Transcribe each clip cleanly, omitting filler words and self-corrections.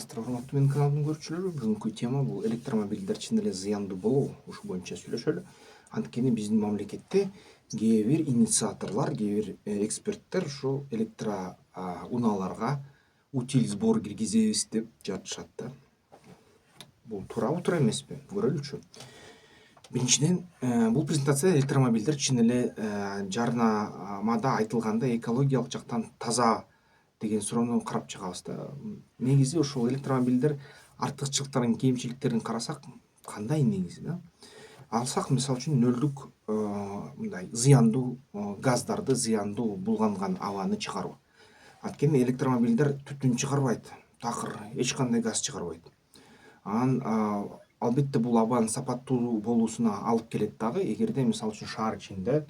саламатсыздарбы урматтуу менин каналымдын көрүүчүлөрү. Бүгүнкү тема бул электромобилдер чын эле зыяндуу болобу? Ушул боюнча сүйлөшөлү. Анткени биздин мамлекетте кээ бир инициаторлор, кээ бир эксперттер ушул унaalарга утиль сбор киргизебиз деп жатышат да. Бул туурабы, туура эмеспи? Көрөлүчү. Биринчиден, бул презентация электромобилдер чын эле жарнамада айтылгандай экологиялык жактан таза деген суроону карап чыгабыз да. Негизи ушул электромобилдер артыкчылыктарын, кемчиликтерин карасак кандай негизи да? Алсак, мисалы үчүн нөлдүк мындай зыяндуу газдарды, зыяндуу булганган абаны чыгаруу. Анткени электромобилдер түтүн чыгарбайт, такыр эч кандай газ чыгарбайт. Анан албетте бул абанын сапаттуу болуусуна алып келет дагы. Эгерде мисалы үчүн шаар ичинде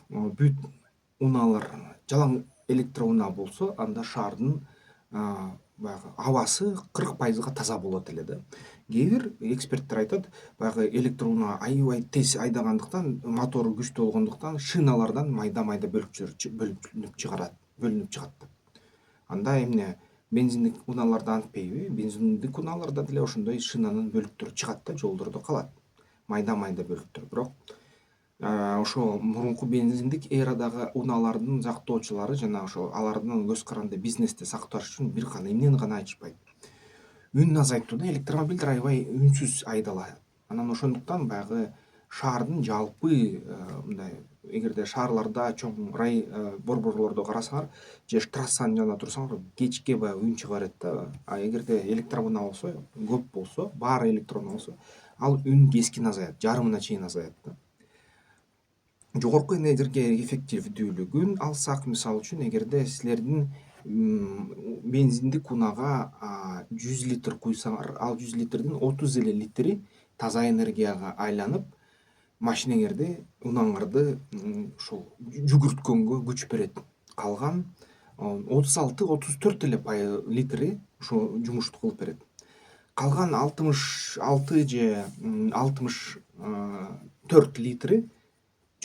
бүт унаалар жалаң электроунаа болсо, анда шаардын баягы абасы 40% таза болот эле да. Кээ бир эксперттер айтат, баягы электроунаа аябай тез айдагандыктан, мотору күчтүү болгондуктан шиналардан майда бөлүнүп чыгат деп. Анда эмне, бензиндик унааларда антпейби? Бензиндик унааларда деле ошондой шинанын бөлүктөрү чыгат да, жолдордо калат. Майда бөлүктөр. Бирок ошо мурунку бензиндик эрадагы унаалардын жактоочулары жана ошо алардын көз каранды бизнесте сакташ үчүн бир гана эмнени гана айтышпайт. Үнүн азайтууда электромобилдер аябай үнсүз айдалат. Анан ошондуктан баягы шаардын жалпы мындай, эгерде шаарларда, чоң борборлордо карасаңар же трассанын жанында турсаңар, кечке баягы үн чыга берет да. А эгерде электроунаа болсо, көп болсо, баары электроунаа болсо, ал үн кескин азаят, жарымына чейин азаят да. Жогорку энергия эффективдүүлүгүн алсак, мисалы үчүн, эгерде силердин бензиндик унаага 100 литр куйсаңар, ал 100 литрдин 30 эле литри таза энергияга айланып, машинеңерди, унааңарды ушул жүгүрткөнгө күч берет. Калган 36-34 эле литри ошо жумушту кылып берет. Калган 66 же 64 литри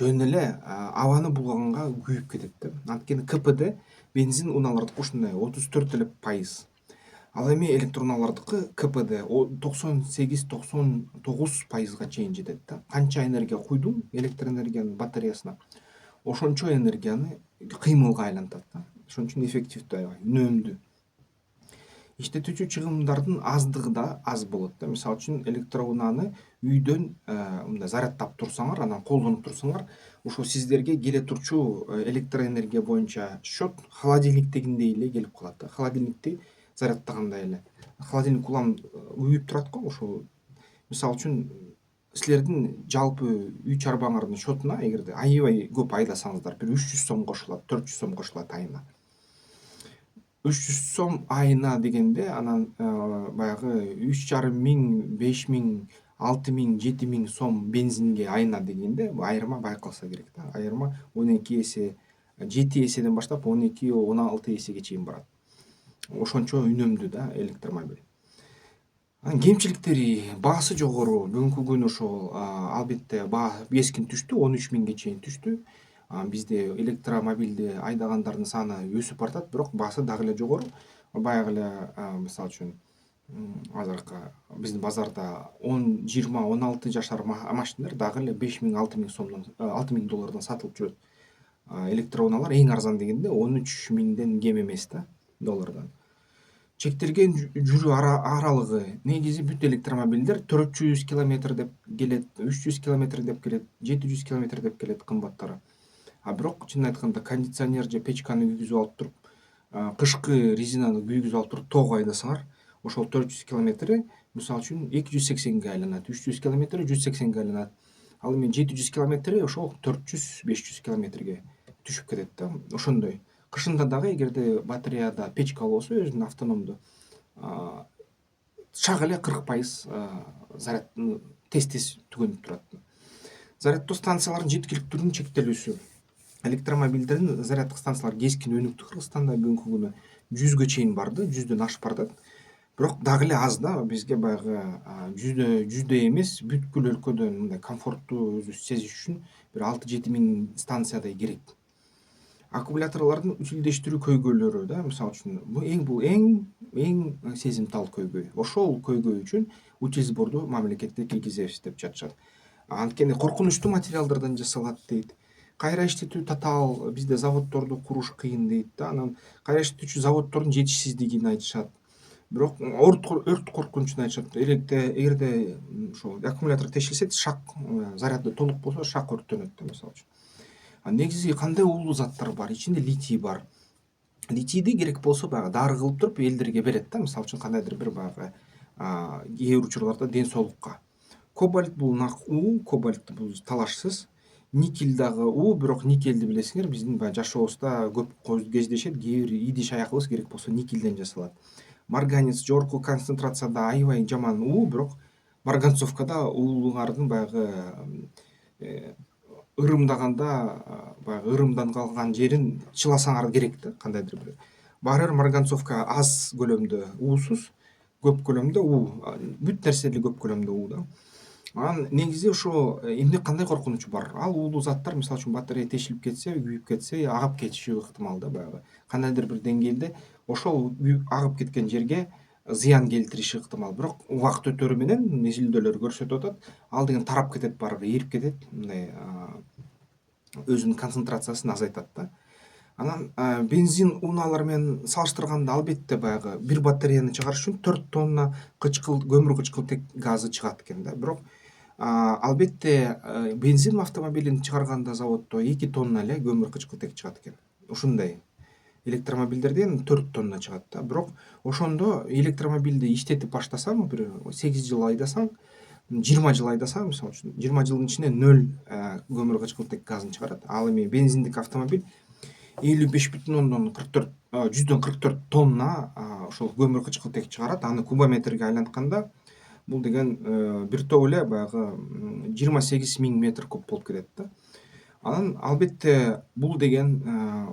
жөн эле абаны булганга күйүп кетет да. Анткени КПД бензин унаалардыкы ушундай 34 эле пайыз. Ал эми электроунаалардыкы КПД 98-99% чейин жетет да. Канча энергия куйдуң электр энергиянын батареясына, ошончо энергияны кыймылга айлантат да. Ошон үчүн эффективдүү, аябай үнөмдүү. Иштетүүчү чыгымдардын аздыгы да аз болот да. Мисалы үчүн электроунааны үйдөн мындай зарядтап турсаңар, анан колдонуп турсаңар, ошо сиздерге келе турчу электроэнергия боюнча счет холодильниктегиндей эле келип калат да. Холодильникти зарядтагандай эле. Холодильник улам күйүп турат го. Ошо мисалы үчүн силердин жалпы үй чарбаңардын счетуна эгерде аябай көп айдасаңыздар, бир 300 сом кошулат, 400 сом кошулат айына. 300 сом айына дегенде, анан баягы 3,5 миң, 5 миң, 6 миң, 7 миң сом бензинге айына дегенде айырма байкалса керек да. Айырма 12 эсе, 7 эседен баштап 12-16 эсеге чейин барат. Ошончо үнөмдүү да электромобиль. Анан кемчиликтери, баасы жогору. Бүгүнкү күнү ошол албетте баа кескин түштү, 13 миңге чейин түштү. Бизде электромобилди айдагандардын саны өсүп баратат, бирок баасы дагы эле жогору. Баягы эле мисалы үчүн азыркы биздин базарда 10, 20, 16 жашар машиналар дагы эле 5 миң, 6 миң сомдон, 6 миң доллардан сатылып жүрөт. Электроунаалар эң арзан дегенде 13 миңден кем эмес да, доллардан. Чектелген жүрүү аралыгы, негизи бүт электромобилдер 400 км деп келет, 300 км деп келет, 700 км деп келет кымбаттары. Бирок чынын айтканда кондиционер же печканы күйгүзүп алып туруп, кышкы резинаны күйгүзүп алып туруп тоого айдасаңар, ошол 400 км мисалы үчүн 280ге айланат, 300 км 180ге айланат. Ал эми 700 км ошол 400-500 кмге түшүп кетет да. Ошондой. Кышында дагы эгерде батареяда печка болсо, өзүнүн автономдуу, шак эле 40% заряд тез түгөнүп турат. Заряддоо станцияларынын жеткиликтүүлүгүнүн чектелүүсү. Электромобилдердин заряддык станциялары кескин өнүктү. Кыргызстанда бүгүнкү күнү 100ге чейин барды, 100дөн ашып баратат. Бирок дагы эле аз да. Бизге баягы 100дө эмес, бүткүл өлкөдө мындай комфорттуу өзү сезиш үчүн бир 6-7 миң станциядай керек. аккумуляторлордун утилдештирүү көйгөйлөрү да, мисалы үчүн бул эң сезимтал көйгөй. Ошол көйгөй үчүн утил сборду мамлекетте киргизебиз деп жатышат. Анткени коркунучтуу материалдардан жасалат дейт. Кайра иштетүү татаал, бизде заводдорду куруш кыйын дейт да. Анан кайра иштетүүчү заводдордун жетишсиздигин айтышат. Бирок өрт коркунучун айтышат. Эгерде ошо аккумулятор тешилсе, шак заряды толук болсо шак өрттөнөт да, мисалы үчүн. Негизи кандай уулуу заттар бар? Ичинде литий бар. Литийди керек болсо баягы дары кылып туруп элдерге берет да, мисалы үчүн кандайдыр бир баягы кээ бир учурларда ден соолукка. Кобальт бул нак уу, кобальт бул талашсыз. Никель дагы уу, бирок никельди билесиңер, биздин баягы жашообузда көп кездешет. Кээ бир идиш аягыбыз керек болсо никелден жасалат. Марганец жогорку концентрацияда аябай жаман уу, бирок марганцовкада уулуулардын баягы ырымдаганда баягы ырымдан калган жерин чыласаңар керек да, кандайдыр бир. Баары бир марганцовка аз көлөмдө уусуз, көп көлөмдө уу, бүт нерсе эле көп көлөмдө уу да. Анан негизи ошо эмне кандай коркунуч бар? Ал уулуу заттар, мисалы үчүн батарея тешилип кетсе, күйүп кетсе, агып кетиши ыктымал да, баягы кандайдыр бир деңгээлде ошол агып кеткен жерге зыян келтириши ыктымал. Бирок убакыт өтөрү менен изилдөөлөр көрсөтүп атат, ал деген тарап кетет, барыбыр эрип кетет, мындай өзүнүн концентрациясын азайтат да. Анан бензин унаалар менен салыштырганда албетте баягы бир батареяны чыгарыш үчүн 4 тонна көмүр кычкылтек газы чыгат экен да. Бирок албетте бензин автомобилин чыгарганда заводдо 2 тонна эле көмүр кычкылтек чыгат экен. Ушундай электромобилдерден 4 тонна чыгат да. Бирок ошондо электромобилди иштетип баштасаң, бир 8 жыл айдасаң, 20 жыл айдасаң, мисалы үчүн 20 жылдын ичинде 0 көмүр кычкылтек газын чыгарат. Ал эми бензиндик автомобиль 55,44 тонна ошол көмүр кычкылтек чыгарат. Аны кубометрге айлантканда бул деген бир топ эле баягы 28.000 метр куб болуп кетет да. Анан албетте бул деген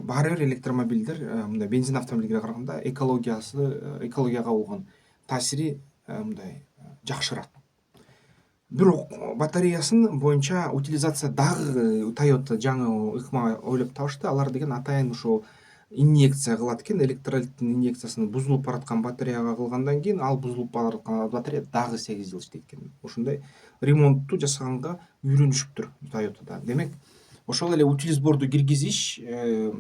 баары бир электромобилдер мындай бензин автомобилге караганда экологияга болгон таасири мындай жакшыраак. Бирок батареясын боюнча утилизация дагы Toyota жаңы ыкма ойлоп табышты. Алар деген атайын ошо инъекция кылат экен, электролиттин инъекциясын бузулуп бараткан батареяга кылгандан кийин ал бузулуп бараткан батарея дагы 8 жыл иштейт экен. Ушундай ремонтту жасаганга үйрөнүшүптүр Toyota'да. Демек, ошол эле утил сборду киргизиш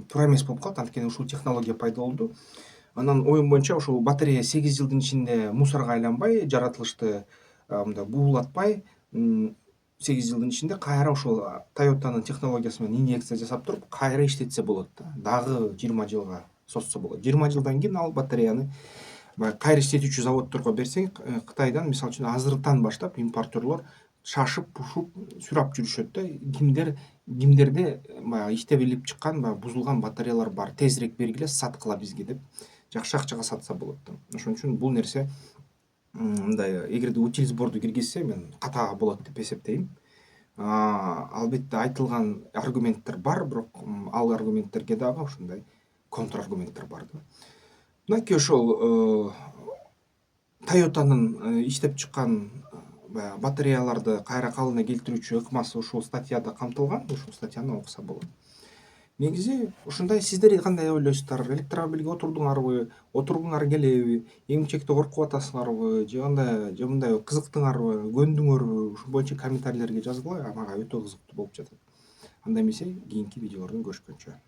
туура эмес болуп калат, анткени ушул технология пайда болду. Анан оюм боюнча ошол батарея 8 жылдын ичинде мусорго айланбай, жаратылышты мындай буулатпай, 8 жылдын ичинде кайра ошол Toyota'нын технологиясы менен инъекция жасап туруп, кайра иштетсе болот да. Дагы 20 жылга созсо болот. 20 жылдан кийин ал батареяны баягы кайра иштетүүчү заводдорго берсең, Кытайдан мисалы үчүн азыртан баштап импортерлор шашып, пушуп, сурап жүрүшөт да. Кимдерде баягы иштеп илип чыккан, баягы бузулган батареялар бар, тезирээк бергиле, саткыла бизге деп жакшы акчага сатса болот да. Ошон үчүн бул нерсе мындай, эгерде утил сборду киргизсе, мен ката болот деп эсептейм. Албетте айтылган аргументтер бар, бирок ал аргументтерге дагы ушундай контраргументтер бар да. Мынакей ошол Toyota'нын иштеп чыккан баягы батареяларды кайра калыбына келтирүүчү ыкмасы ушул статьяда камтылган, ушул статьяны окуса болот. Негизи ушундай. Сиздер кандай ойлойсуздар? Электромобилге отургуңар келеби? Эмчекте коркуп атасыңарбы? Же мындай кызыктыңарбы? Көндүңөрбү? Ушул боюнча комментарийлерге жазгыла, мага өтө кызыктуу болуп жатат. Анда эмесе кийинки видеолордон көрүшкөнчө.